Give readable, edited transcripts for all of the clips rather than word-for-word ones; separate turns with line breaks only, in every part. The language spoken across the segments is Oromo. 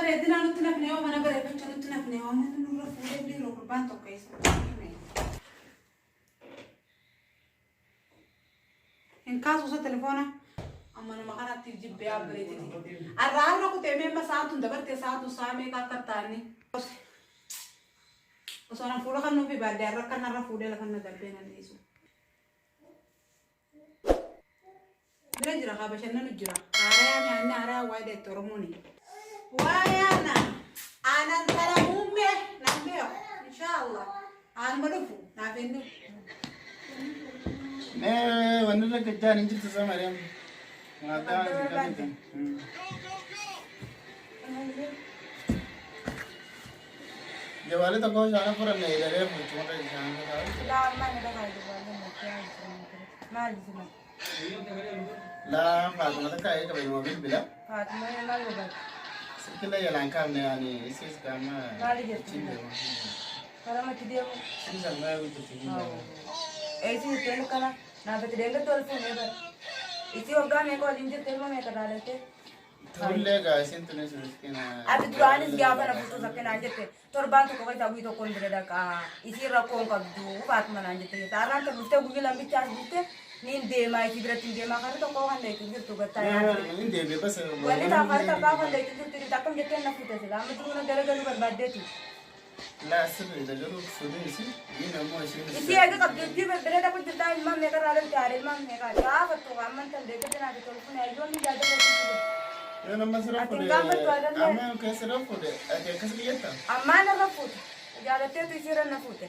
bareedina nutti nafnee yoo mana bareeffachuu nutti nafnee yoo amma nurra fuudhee biiroo gurbaan tokko eessa. Hin kaasuusa telefoona amma nama kanatti jibbee abbareetiti. Arraa kutee meemma saatuun dabartee saatu saamee akka taa'anii. Osoo na fuula kan nuufi baadiyyaa irra kan narra fuudhee lafa na darbee na dhiisu. Bira jira haa bashannanu jira. Aaraa nyaanni aaraa waa deetti Oromooni. Waa yaana aanan tara muummee nan beeku inshaallah aanuma dhufu naaf hin dhufu.
Wanti akka jaan hin jirtu sama deemu. Maataa hin jirtu. Jawali tokko shaana furanne idalee fuuchuma ta'e shaana ta'e.
Laa mana dhagaa jawali makkee maali sima.
Laa Faatuma takka ayee qabe immoo bilbila.
Faatuma maal godhan.
Sikila yalaan kaafne yaani isis kaama.
Maali jettu. Karamatti deemu.
Isis almaa guututti.
Esi telu kana na bete denga tol phone ba isi hoga me ko linje telu me kada lete
thulle ga isin tune suskena
abi duranis gya bana futu sakena jette tor ban to ko ta wi to kon bere ka isi ra kon ka du bat mana jette taran to butte gugi lambi chas butte nin de mai ki bere tin de ma kar to ko han de tin to gata ya
nin de be bas
wale ta kar ta ba han de tin tin ta kam jette na futu sila am tu na dere galu bar badde tu
la sirri da garu sudu isi ina mo isi
isi aga ka bitti be bere da putte ta imam me kar ale tare imam me ka ja fatu amman tan de ke na de to phone ayo ni jada ko
yo namma sira ko de amma ke sira ko de ate kasbiyata
amma na rafut jada te tu sira na fute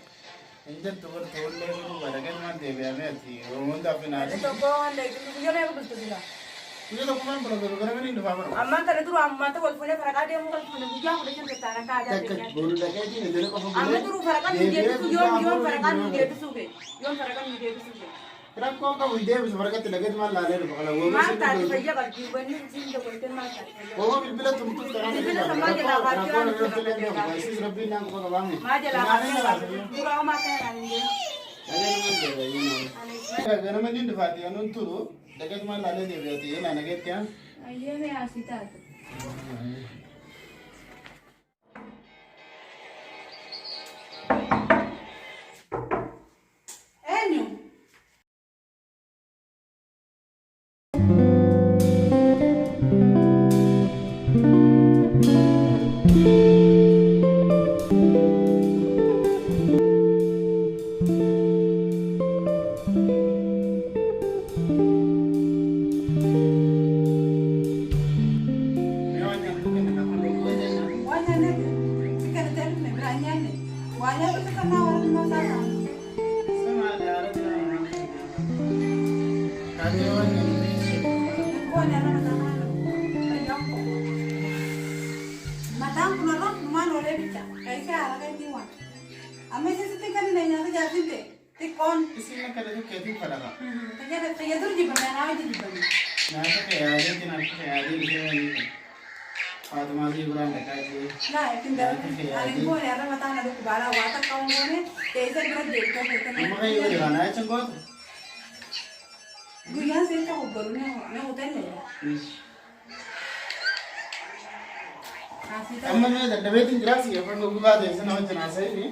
inje to bor tholle ko bada kan man de be ame thi o monda finale
to go ande yo ne ko bulto dila
ये तो कौन बोला करो करो नहीं डुबा करो
अम्मा करे तू अम्मा तो बोल फोने फरका दे मुगल फोने बुझा को देशन देता ना का जा
तक बोल लगे जी ने तेरे को
अम्मा तू फरका मुझे तू यो फरका मुझे तू सुगे यो फरका मुझे तू सुगे
तेरा को का वीडियो बस फरका ते लगे तुम्हारा लाले बगला वो
मां तारी भैया कर दी बन्नी जिन तो बोलते मां तारी
वो बिल्कुल तुम तो करा नहीं
बिल्कुल समाज ला बात
इस रब्बी नाम को गवाम
मां जला पूरा मां कह रही है
अगर मैं दिन दिखाती हूं तो लगे तुम्हारा लाले दे देती है ना लगे क्या
ये मैं आसीता
अम्मा मैं दबे तीन ग्लास ये पर लोग बात है ना जना सही नहीं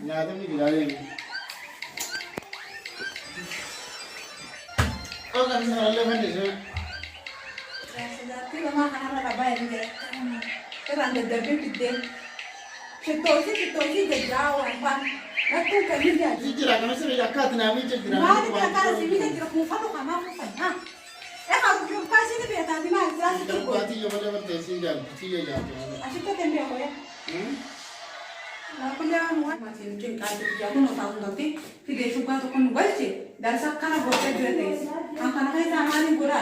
याद में गिरा देंगे और कौन सा वाले बंदे जो
जाती वहाँ खाना लगा बाहर में तो अंदर दबे पिटे चित्तोसी जब जाओ अंबान रखो कहीं जाती
जिरा कौन से रखा था ना भी जिरा
मार के रखा सीधी जिरा मुफा तो कमा मुफा हाँ कैसे नहीं बेटा दिमाग क्लास
तो बाती जो बोले बस देसी जान चीज़ जाते हैं
अच्छा तो कैसे हो गया ना कुछ यार हुआ मशीन के काज किया तो ना साउंड होती फिर देखो का तो कौन बच्चे दर्शक खाना बोलते जो थे हाँ खाना है सामान्य बुरा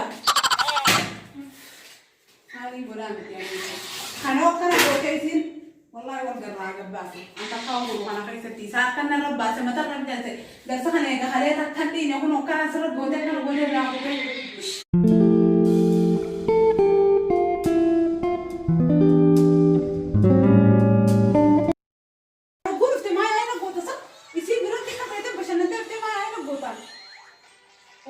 हाली बुरा खाना बोलते इसी والله ورد الراجل باسي أنت قاوم وأنا خليت تيسات كنا رب باسي ما ترى بجلسة بس خلينا خلينا تحدين يكون وكان سرد بودي كنا بودي لا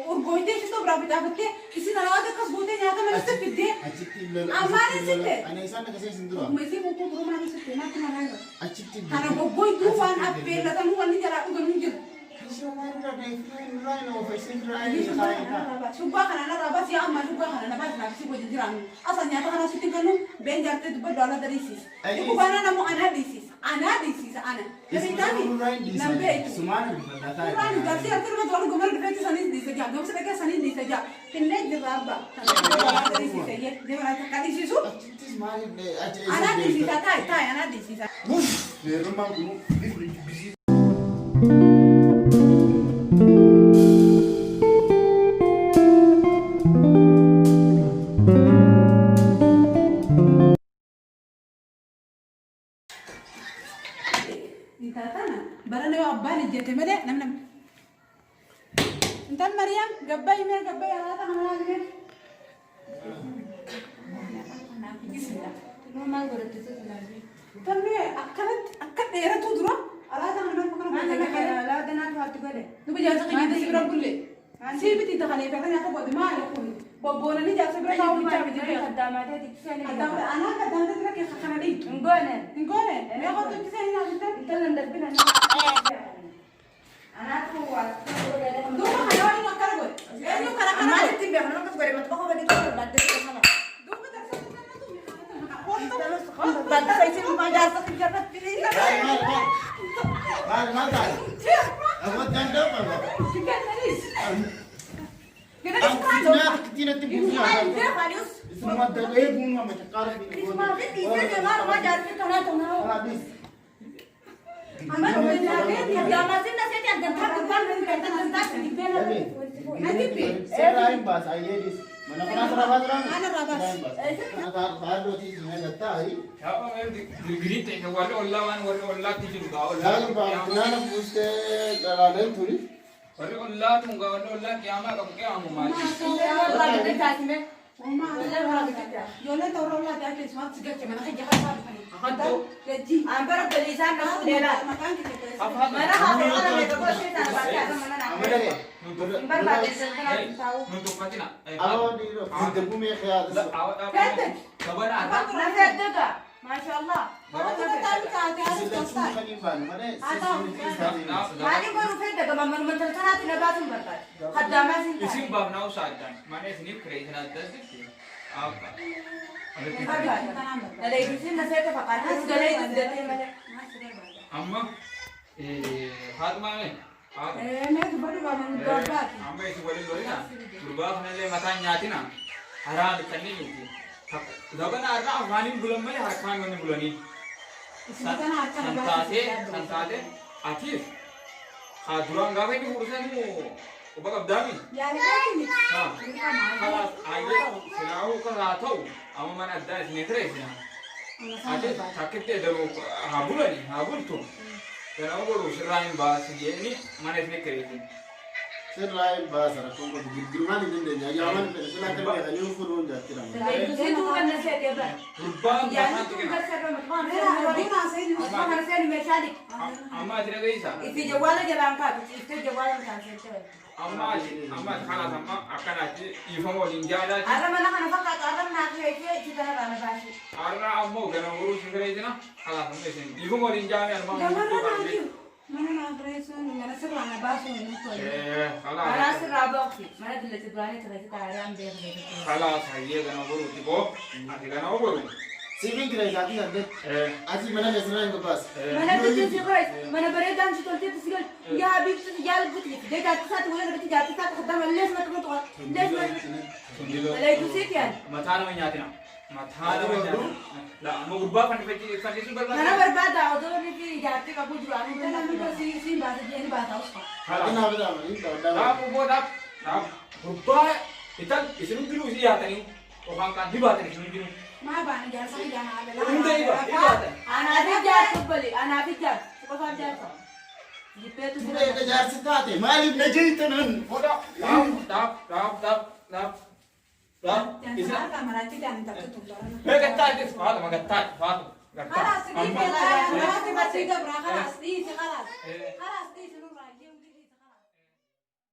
Urgoytee ishee biraa bitaafattee isin alaata akkas gootee nyaata malatti fiddee.
Achitti illee.
Ammaan isitte.
Ani isaan akkasii isin dura.
Meesii mukkuu durumaan isitte naatti namaa jira.
Achitti illee.
Kana goggoytuu waan affeellatamu wanni jalaa dhugamu jiru. Subbaa kana narraa baasii amma subbaa kana na baasii naafisii wajjin jiraannu. Asa nyaata kana sitti kennu been jaartee dubba doala dariisiisa. Kubbaana namoo anaa dhiisiisa. Anaa dhiisiisa ana. Gabeetaani nan beeku.
Sumaani dubbatataa.
Sumaani garsii harka dhufa doala gomara dhufeetti saniis dhiisa jaa. Gamsa dhaqee saniis dhiisa jaa. Finnee jirra abba. Kana dariisiisa yee. Deemaa akka dhiisisu.
Achittis maaliif
Anaa dhiisiisa taa'e anaa dhiisiisa.
Heerummaan kun bisii.
Barana yoo abbaan ijjete malee namni intal Mariyaam gabbaa himee gabbaa yaalaata kana himee
Normal godhatte tajaajila.
tammi akkanatti akka dheeratu dura alaata kana kana
Alaabaa naaf haati godhe.
duba jaarsa qiyyata sibira bulle sii biti takalee fekka nyaata godhe maali kun bobboonanii jaarsa bira taa'u bichaa bijiree
Addaamaatee tiksanii.
anaa kaddaamte bira keessa kana dhiitu
Ngoone.
hingoone mee qotu ittisa hin nyaatite
Intalan darbina. Anaatu waa.
duuba kana waan inni akkana godhe eenyu kana kana godhe
Maalitti beeknu akkas godhe mata bakka badii tokko dhaddee kana.
duuba taksatti
Badda sa'isin majaasa kijjatatti.
Maal taa'e? Abbootti danda'u qaba. Nyaata kittiinatti buufnaa qaba. Isin madda eeguun amma xiqqaara fi Sirraa hin baasa ayyeedis. Mana kanaa sirraa baasa.
Mana irraa baasa.
Kana haadhotii hin eeggattaayi.
Girgiritti warri ollaa waan warri ollaatti jiru gaa
Laaluun baafti naana buustee dhalaaleen turi.
warri ollaa tun gaa warri ollaa qiyaamaa qabu qiyaamu maali.
Ijoolleen ta'uu irraa ulaa daakee sumaatti gache mana kan jahaa isaa dhufanii.
Haddoo.
Gajjii.
Ambara baliisaan nafu deelaa.
Maqaan kee
Mana hafa kana meeqa gootee ta'a baatee mana naa.
Amadare.
Hin barbaadeessan kanaaf taa'u.
Nun tuffatina.
Aboo dhiiroo dirgumee xiyaata.
Gabana adda.
Nafi addaga. Maashaallah.
Silachuu kan hin baane malee
Maaliin godhuu fedha gama manumantal kanaatti na baasuun barbaade. Haddaamaa siin
Isin baafnaa usaa addaan. Mana isiniif kireessin adda jirti.
Daleedisiin na seeta fakkaata. Galee duddatee malee.
Amma haadhumaame. Amma isin waliin lolina. Durbaa kanallee mataan nyaatina. Haraa bitannee miti. Gabana irraa afaaniin bulan malee harkaan wanni bulanii. Santaatee atiif haa duraan gaafa inni fudhatanii quba qabdaami. Kanaaf ayyee sinaa'uu kan haa ta'u amma mana addaa isin kireessina. Ati takkitti edaru haa bulani haa bultu. Kanaaf godhu sirraa hin baasi jedhanii mana isin kireessina.
sirraa hin baasa rakkoon qabu girgirmaan hin dandeenya ayyaaman fedhe sila akka beekanii fuudhuun jaatira.
Daleedisiin duuba na seetee bara.
Gurbaan
Yaani
baafaan
kun
tuqina.
garsarra maqaan kana seeni meeshaa dhiqu.
Amma ati dhageessa.
Itti jawwaala jalaan kaatu. Itti jawwaala kan seetee.
Amma kanaaf amma akkanaatti dhiifama waliin jaalaati.
Arra mana kana fakkaatu arra naaf heekee itti kana baana baasee.
Arraa ammoo gana uruu si kireessina. Kanaaf amma isin dhiifama waliin jaalaati armaan guddoo kan beeku.
Karaa sirraa boqsi. Mana dillatti duraanii tirreetti taa'ee beekne.
Kalaas hayyee gana boruuti boo ati gana boru.
Siifin kireessaati saddeet asii mana keessaa hin gabbaas.
Mana dillatti si qorees. Mana bareedaan si tolteetti si gal. Yaa biiftu yaa lubbutti. Dee jaartisaatti waliin irratti jaartisaatti haddama lees makka makka tuqa. Lees makka. Daleedisiiti yaani.
Mataa nama nyaatina. Mataa nama nyaatina. La amma gurbaa fannifachiisu
Mana
barbaada.
barbaada otoo fi jaartii qabu jiru ani
Haqni naa bitaa manii ta'uu
Dhaabuu boo dhaab. Gurbaa itan isin hundinuu isii yaatanii yookaan kaan dibaatan isin hundinuu. Hunda dibaatan.
Anaaf jaartu bali anaaf jaartu qofaaf jaartu. Jippeetu
Ture eega jaarsi taate maaliif na jeeytanan?
Oda dhaab. Meeqattaatis faatu magattaa faatu.
خلاص دي خلاص دي خلاص